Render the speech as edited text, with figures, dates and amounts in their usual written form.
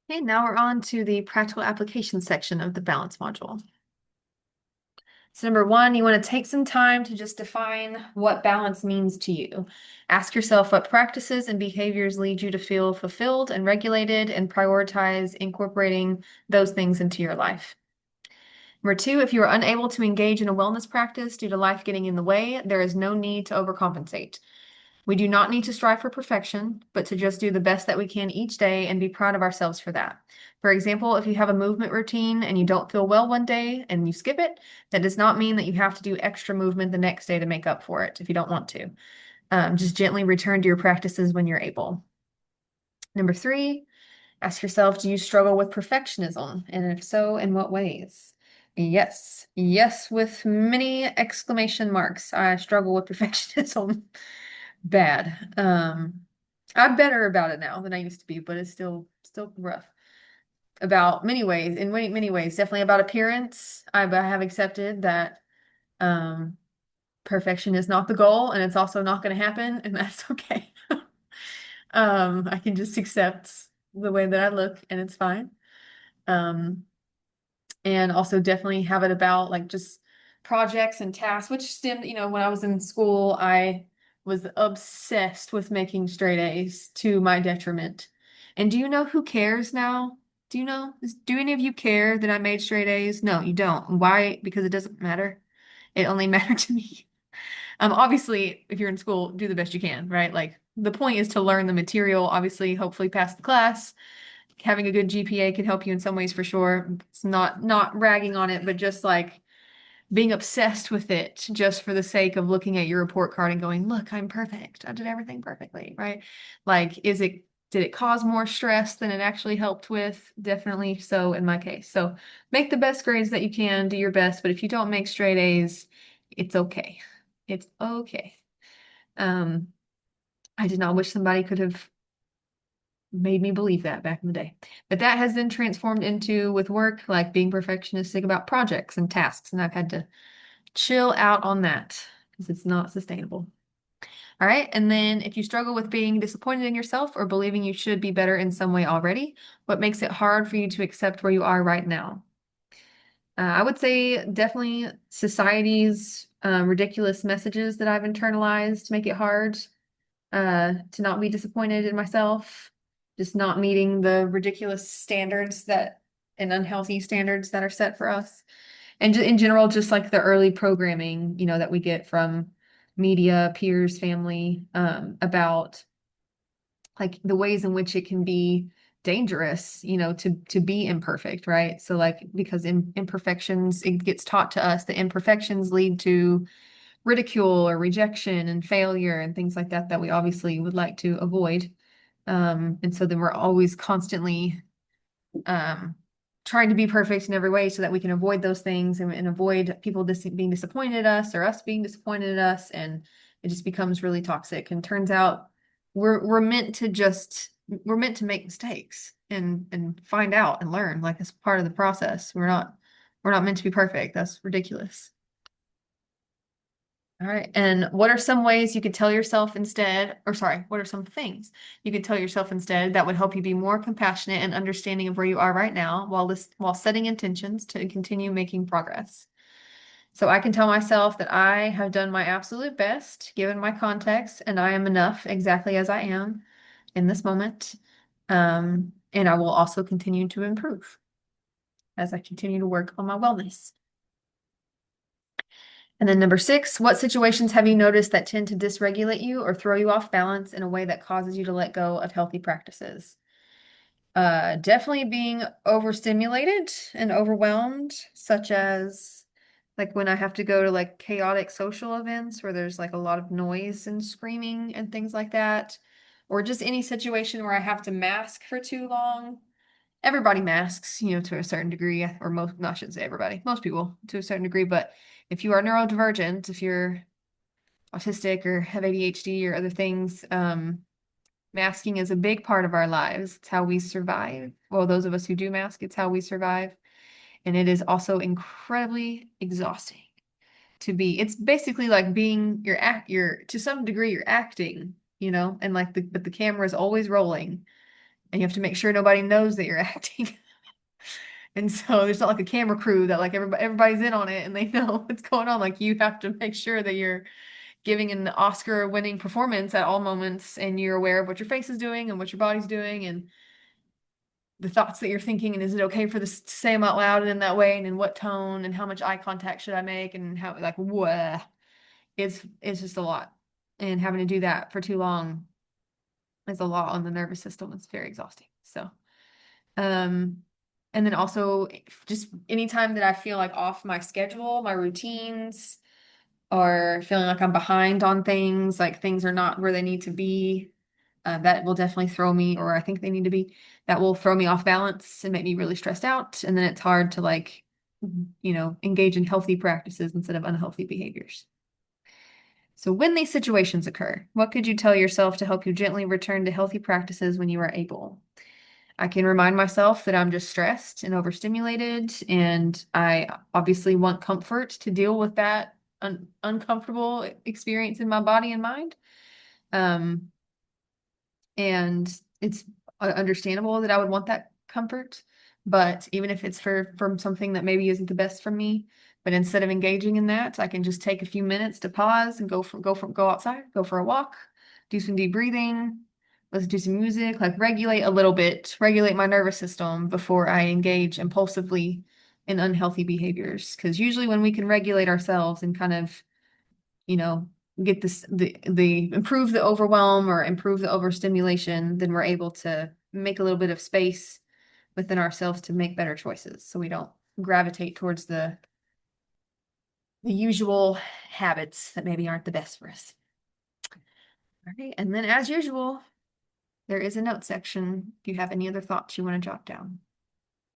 Okay, now we're on to the practical application section of the balance module. So number one, you want to take some time to just define what balance means to you. Ask yourself what practices and behaviors lead you to feel fulfilled and regulated, and prioritize incorporating those things into your life. Number two, if you are unable to engage in a wellness practice due to life getting in the way, there is no need to overcompensate. We do not need to strive for perfection, but to just do the best that we can each day and be proud of ourselves for that. For example, if you have a movement routine and you don't feel well one day and you skip it, that does not mean that you have to do extra movement the next day to make up for it if you don't want to. Just gently return to your practices when you're able. Number three, ask yourself, do you struggle with perfectionism? And if so, in what ways? Yes, yes, with many exclamation marks. I struggle with perfectionism bad. I'm better about it now than I used to be, but it's still rough. About many ways, in many ways, definitely about appearance. I have accepted that um perfection is not the goal, and it's also not going to happen, and that's okay. I can just accept the way that I look, and it's fine. Um, and also definitely have it about like just projects and tasks, which stemmed, when I was in school, I was obsessed with making straight A's to my detriment. And do you know who cares now? Do you know? Do any of you care that I made straight A's? No, you don't. Why? Because it doesn't matter. It only mattered to me. Obviously, if you're in school, do the best you can, right? Like the point is to learn the material, obviously, hopefully pass the class. Having a good GPA can help you in some ways for sure. It's not ragging on it, but just like being obsessed with it just for the sake of looking at your report card and going, look, I'm perfect. I did everything perfectly, right? Like, did it cause more stress than it actually helped with? Definitely so in my case. So make the best grades that you can, do your best, but if you don't make straight A's, it's okay. It's okay. Um, I did not wish somebody could have made me believe that back in the day. But that has then transformed into with work, like being perfectionistic about projects and tasks. And I've had to chill out on that because it's not sustainable. All right. And then if you struggle with being disappointed in yourself or believing you should be better in some way already, what makes it hard for you to accept where you are right now? I would say definitely society's ridiculous messages that I've internalized make it hard to not be disappointed in myself, just not meeting the ridiculous standards that and unhealthy standards that are set for us. And in general, just like the early programming, that we get from media, peers, family, about like the ways in which it can be dangerous, to be imperfect, right? So like because imperfections, it gets taught to us that imperfections lead to ridicule or rejection and failure and things like that that we obviously would like to avoid. And so then we're always constantly um, trying to be perfect in every way so that we can avoid those things and avoid people being disappointed at us or us being disappointed at us. And it just becomes really toxic. And turns out we're meant to we're meant to make mistakes and find out and learn like it's part of the process. We're not meant to be perfect. That's ridiculous. All right. And what are some ways you could tell yourself instead, or sorry, what are some things you could tell yourself instead that would help you be more compassionate and understanding of where you are right now while setting intentions to continue making progress? So I can tell myself that I have done my absolute best given my context and I am enough exactly as I am in this moment. And I will also continue to improve as I continue to work on my wellness. And then number six, what situations have you noticed that tend to dysregulate you or throw you off balance in a way that causes you to let go of healthy practices? Definitely being overstimulated and overwhelmed, such as like when I have to go to like chaotic social events where there's like a lot of noise and screaming and things like that, or just any situation where I have to mask for too long. Everybody masks, to a certain degree, or most, no, I shouldn't say everybody, most people to a certain degree, but if you are neurodivergent, if you're autistic or have ADHD or other things, masking is a big part of our lives. It's how we survive. Well, those of us who do mask, it's how we survive. And it is also incredibly exhausting to be. It's basically like being you're to some degree you're acting, and like but the camera is always rolling and you have to make sure nobody knows that you're acting. And so there's not like a camera crew that like everybody's in on it and they know what's going on. Like you have to make sure that you're giving an Oscar winning performance at all moments and you're aware of what your face is doing and what your body's doing and the thoughts that you're thinking, and is it okay for this to say them out loud and in that way, and in what tone, and how much eye contact should I make, and how like what it's just a lot. And having to do that for too long is a lot on the nervous system. It's very exhausting. So um and then also just anytime that I feel like off my schedule, my routines, or feeling like I'm behind on things, like things are not where they need to be, that will definitely throw me, or I think they need to be, that will throw me off balance and make me really stressed out. And then it's hard to like, engage in healthy practices instead of unhealthy behaviors. So when these situations occur, what could you tell yourself to help you gently return to healthy practices when you are able? I can remind myself that I'm just stressed and overstimulated, and I obviously want comfort to deal with that uncomfortable experience in my body and mind. Um, and it's understandable that I would want that comfort, but even if it's from something that maybe isn't the best for me, but instead of engaging in that, I can just take a few minutes to pause and go outside, go for a walk, do some deep breathing, listen to some music, like regulate a little bit, regulate my nervous system before I engage impulsively in unhealthy behaviors. Because usually when we can regulate ourselves and kind of, you know, get the improve the overwhelm or improve the overstimulation, then we're able to make a little bit of space within ourselves to make better choices. So we don't gravitate towards the usual habits that maybe aren't the best for us. All right. And then as usual, there is a note section if you have any other thoughts you want to jot down.